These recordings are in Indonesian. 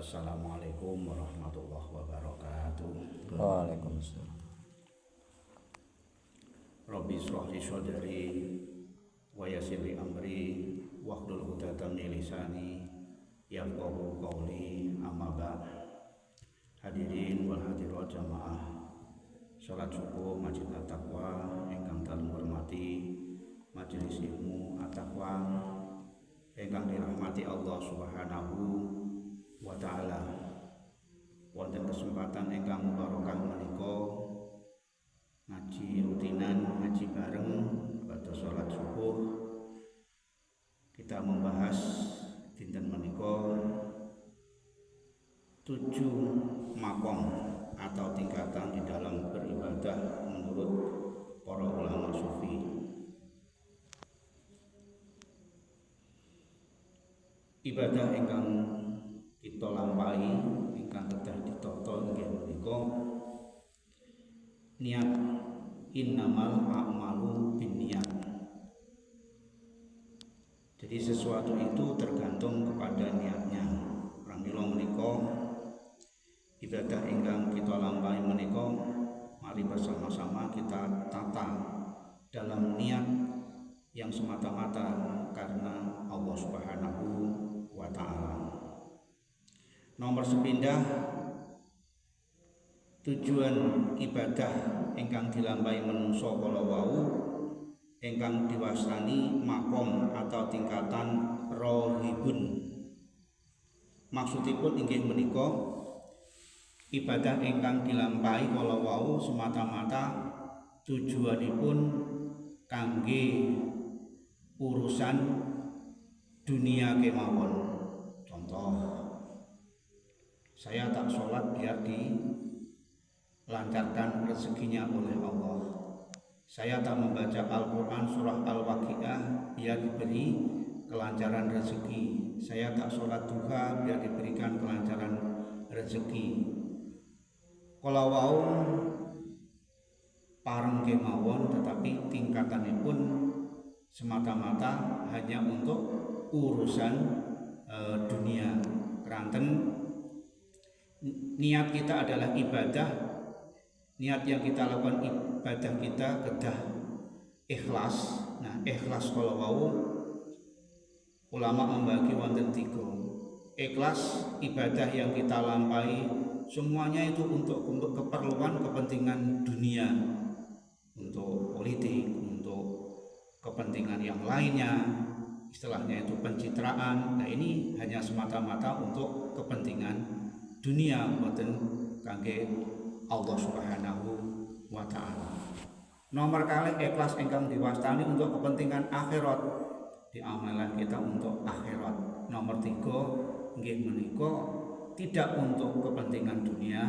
Assalamualaikum warahmatullahi wabarakatuh. Waalaikumsalam. Rabbi shrah li sadri wa yassir li amri wahlul 'uqdatam min lisani yafqahu qawli. Amma ba'd. Hadirin wal hadirat jamaah salat subuh Masjid At-Taqwa ingkang dalem hormati, majelis ilmu At-Taqwa ingkang dirahmati Allah Subhanahu wa ta'ala. Wonten kesempatan ingkang mubarakah menika ngaji rutinan, ngaji bareng pada salat subuh. Kita membahas dinten menika 7 makom atau tingkatan di dalam beribadah menurut para ulama sufi. Ibadah ingkang kita lampahi ingkang kedah ditata inggih menika niat. Innamal a'malu binniyat. Jadi sesuatu itu tergantung kepada niatnya. Pramila menika ibadah ingkang kita lampahi menika mari bersama-sama kita tata dalam niat yang semata-mata karena Allah Subhanahu wa ta'ala. Nomor sepindah tujuan ibadah ingkang dilampahi manungsa kala wau ingkang diwastani makom atau tingkatan rohibun. Maksudipun inggih menika ibadah ingkang dilampahi kala wau semata-mata tujuanipun kangge urusan dunia kemawon. Contoh, saya tak sholat biar dilancarkan rezekinya oleh Allah. Saya tak membaca Al-Quran surah Al-Waqiah biar diberi kelancaran rezeki. Saya tak sholat duha biar diberikan kelancaran rezeki. Kalau wau pareng kemawon, tetapi tingkatanipun semata-mata hanya untuk urusan dunia. Keranten niat kita adalah ibadah. Niat yang kita lakukan ibadah kita kedah ikhlas. Nah, ikhlas kalau wau ulama membagi wonten 3. Ikhlas ibadah yang kita lampahi semuanya itu untuk keperluan kepentingan dunia, untuk politik, untuk kepentingan yang lainnya, istilahnya itu pencitraan. Nah, ini hanya semata-mata untuk kepentingan dunia, boten kangge Allah Subhanahu wa ta'ala. Nomor kali ikhlas ingkang diwastani untuk kepentingan akhirat, diamalan kita untuk akhirat. Nomor 3 nggih menika tidak untuk kepentingan dunia,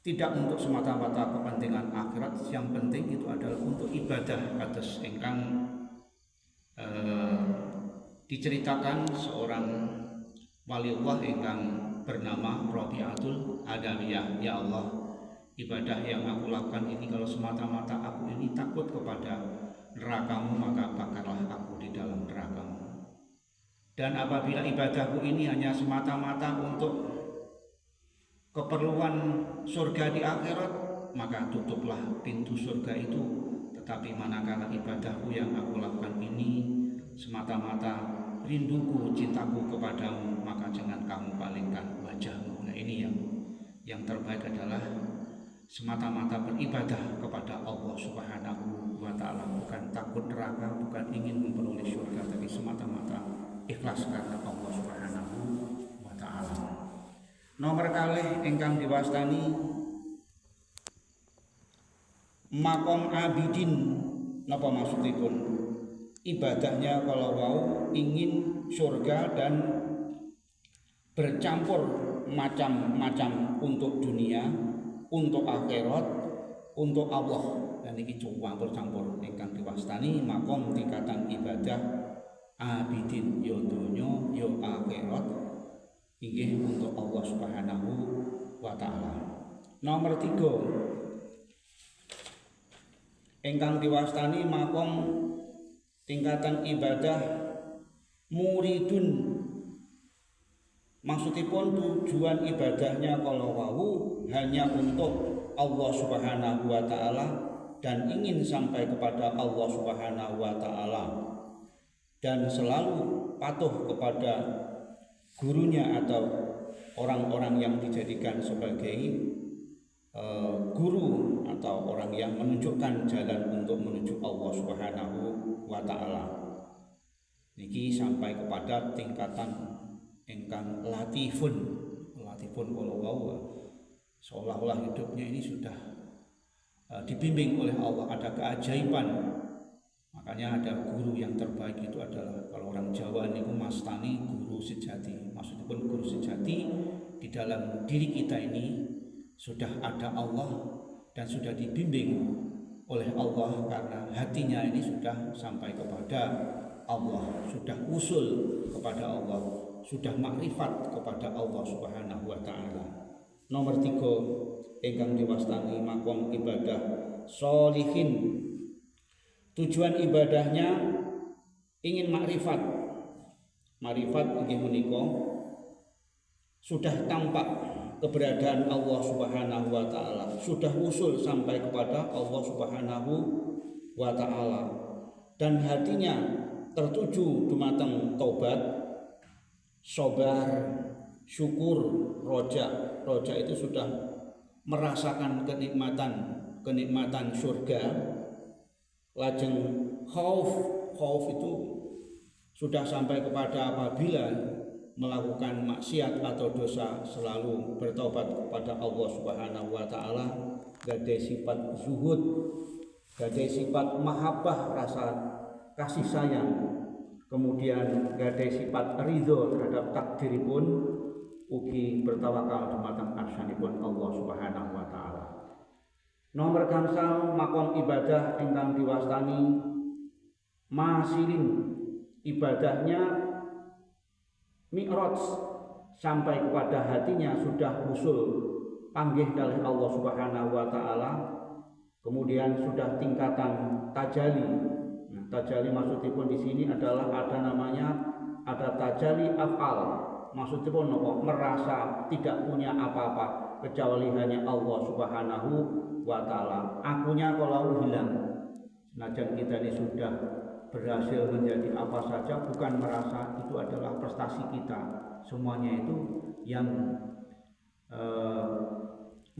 tidak untuk semata-mata kepentingan akhirat. Yang penting itu adalah untuk ibadah. Atas ingkang diceritakan seorang waliullah ingkang bernama Rabi'atul Adawiyah. Ya Allah, ibadah yang aku lakukan ini kalau semata-mata aku ini takut kepada nerakamu, maka bakarlah aku di dalam nerakamu. Dan apabila ibadahku ini hanya semata-mata untuk keperluan surga di akhirat, maka tutuplah pintu surga itu. Tetapi manakala ibadahku yang aku lakukan ini semata-mata rinduku, cintaku kepadamu, maka jangan kamu palingkan wajahmu. Nah, ini yang terbaik adalah semata-mata beribadah kepada Allah Subhanahu wa ta'ala, bukan takut neraka, bukan ingin memperoleh surga, tapi semata-mata ikhlas karena Allah Subhanahu wa ta'ala. Nomor kalih ingkang diwastani makom abidin. Napa maksudipun? Ibadahnya kalau wau ingin surga dan bercampur macam-macam untuk dunia, untuk akhirat, untuk Allah. Dan ini campur-campur ingkang diwastani makom tingkatan ibadah abidin, yo dunya yo akhirat, inggih untuk Allah Subhanahu wa ta'ala. Nomor 3 ingkang diwastani makom tingkatan ibadah muridun. Maksudipun tujuan ibadahnya kalau wau hanya untuk Allah Subhanahu wa taala dan ingin sampai kepada Allah Subhanahu wa taala dan selalu patuh kepada gurunya atau orang-orang yang dijadikan sebagai guru atau orang yang menunjukkan jalan untuk menuju Allah Subhanahu wa taala. Niki sampai kepada tingkatan ingkang latifun kalau wau seolah-olah hidupnya ini sudah dibimbing oleh Allah, ada keajaiban. Makanya ada guru yang terbaik itu adalah, kalau orang Jawa niku mastani guru sejati. Maksudnya guru sejati di dalam diri kita ini sudah ada Allah dan sudah dibimbing oleh Allah karena hatinya ini sudah sampai kepada Allah, sudah usul kepada Allah, sudah makrifat kepada Allah Subhanahu wa taala. Nomor 3 ingkang diwastani makom ibadah sholihin. Tujuan ibadahnya ingin makrifat. Makrifat inggih menika sudah tampak keberadaan Allah Subhanahu wa taala, sudah usul sampai kepada Allah Subhanahu wa taala dan hatinya tertuju dumateng taubat, sabar, syukur, roja. Roja itu sudah merasakan kenikmatan surga. Lajeng khauf itu sudah sampai kepada apabila melakukan maksiat atau dosa selalu bertobat kepada Allah Subhanahu wa taala, gadai sifat zuhud, gadai sifat mahabbah, rasa kasih sayang, kemudian gadai sifat ridho terhadap takdiripun, ugi bertawakal dumateng arsanipun Allah Subhanahu wa taala. Nomor gangsal makom ibadah ingkang diwastani masilin. Ibadahnya mi'raj, sampai kepada hatinya sudah usul panggih kalih Allah Subhanahu wa taala. Kemudian sudah tingkatan tajali. Nah, tajali maksudipun di sini adalah ada tajali af'al. Maksudipun nopo? Merasa tidak punya apa-apa kecuali hanya Allah Subhanahu wa taala. Akunya kalau hilang. Senajan kita ini sudah berhasil menjadi apa saja, bukan merasa itu adalah prestasi kita. Semuanya itu yang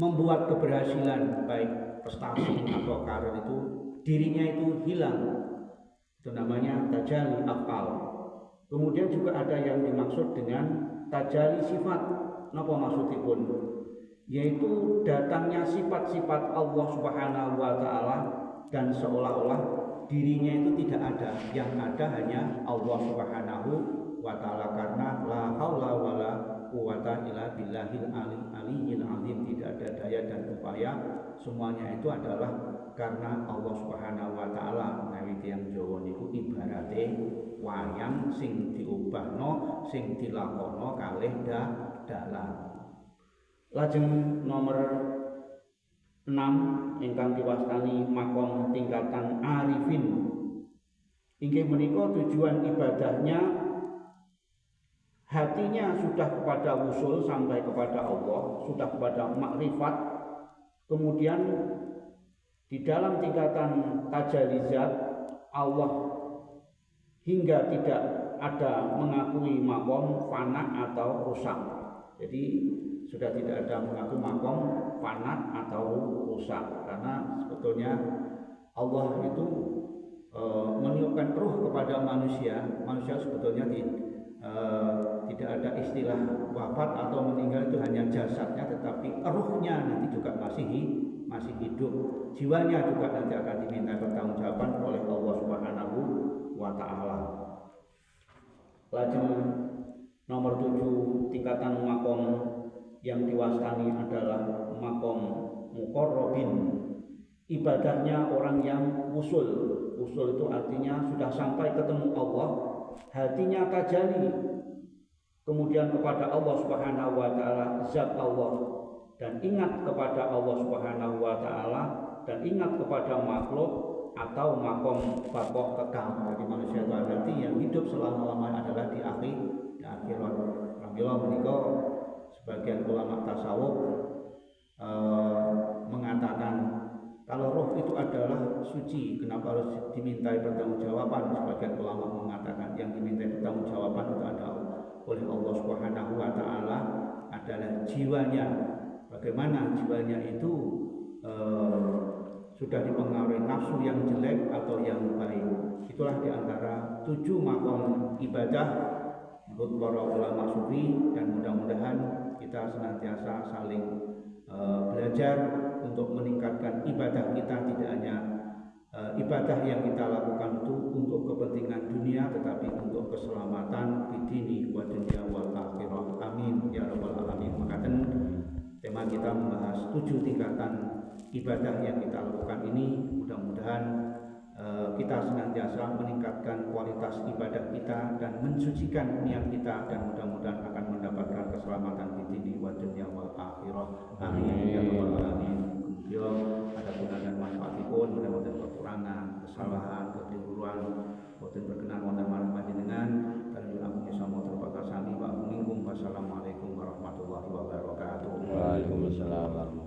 membuat keberhasilan baik prestasi atau karir itu dirinya itu hilang. Itu namanya tajali af'al. Kemudian juga ada yang dimaksud dengan tajali sifat. Napa maksudipun? Yaitu datangnya sifat-sifat Allah Subhanahu wa taala dan seolah-olah dirinya itu tidak ada, yang ada hanya Allah Subhanahu wa taala, karena la haula wala quwata illa billahil aliyyil azim. Tidak ada daya dan upaya, semuanya itu adalah karena Allah Subhanahu wa taala. Menawi tiyang Jawa niku ibarate wayang sing diubahno, sing dilakono kalih dalan. Lajeng nomor 6 ingkang diwastani makom tingkatan arifin. Inggih menika tujuan ibadahnya hatinya sudah kepada usul sampai kepada Allah, sudah kepada makrifat. Kemudian di dalam tingkatan tajalizat Allah hingga tidak ada mengakui makom fana atau rusak. Jadi sudah tidak ada mengaku makom fana atau rusak, karena sebetulnya Allah itu meniupkan ruh kepada manusia. Manusia sebetulnya tidak ada istilah wafat atau meninggal, itu hanya jasadnya, tetapi ruhnya nanti juga masih hidup. Jiwanya juga nanti akan diminta pertanggungjawaban oleh Allah Subhanahu wa taala. Lajeng nomor 7 tingkatan makom yang diwastani adalah makom muqarrabin. Ibadahnya orang yang usul. Usul itu artinya sudah sampai ketemu Allah, hatinya tajali kemudian kepada Allah Subhanahu wa taala, zat Allah, dan ingat kepada Allah Subhanahu wa taala dan ingat kepada makhluk atau makom bakok kekal. Bagi manusia itu nanti yang hidup selama-lamanya adalah di akhirat. Mila menika sebagian ulama tasawuf mengatakan kalau roh itu adalah suci, kenapa harus dimintai pertanggungjawaban? Sebagian ulama mengatakan yang dimintai pertanggungjawaban itu adalah oleh Allah Subhanahu wa taala adalah jiwanya. Bagaimana jiwanya itu sudah dipengaruhi nafsu yang jelek atau yang baik. Itulah diantara 7 makom ibadah menurut para ulama sufi, dan mudah-mudahan kita senantiasa saling belajar untuk meningkatkan ibadah kita, tidak hanya ibadah yang kita lakukan itu untuk kepentingan dunia, tetapi untuk keselamatan di dini wa dunya wal akhirah. Amin ya rabbal alamin. Makaten tema kita membahas 7 tingkatan ibadah yang kita lakukan ini. Mudah-mudahan kita senantiasa meningkatkan kualitas ibadah kita dan mensucikan niat kita, dan mudah-mudahan akan mendapatkan keselamatan di dini wa dunya wal akhirah. Amin ya rabbal alamin. Kemudian ada guna dan manfaatipun, mudah-mudahan kekurangan, kesalahan, kekeliruan boten berkenan wonten marang panjenengan. Kalian ampun sama terbatas sami wa minkum. Wassalamualaikum warahmatullahi wabarakatuh. Waalaikumsalam warahmatullahi wabarakatuh.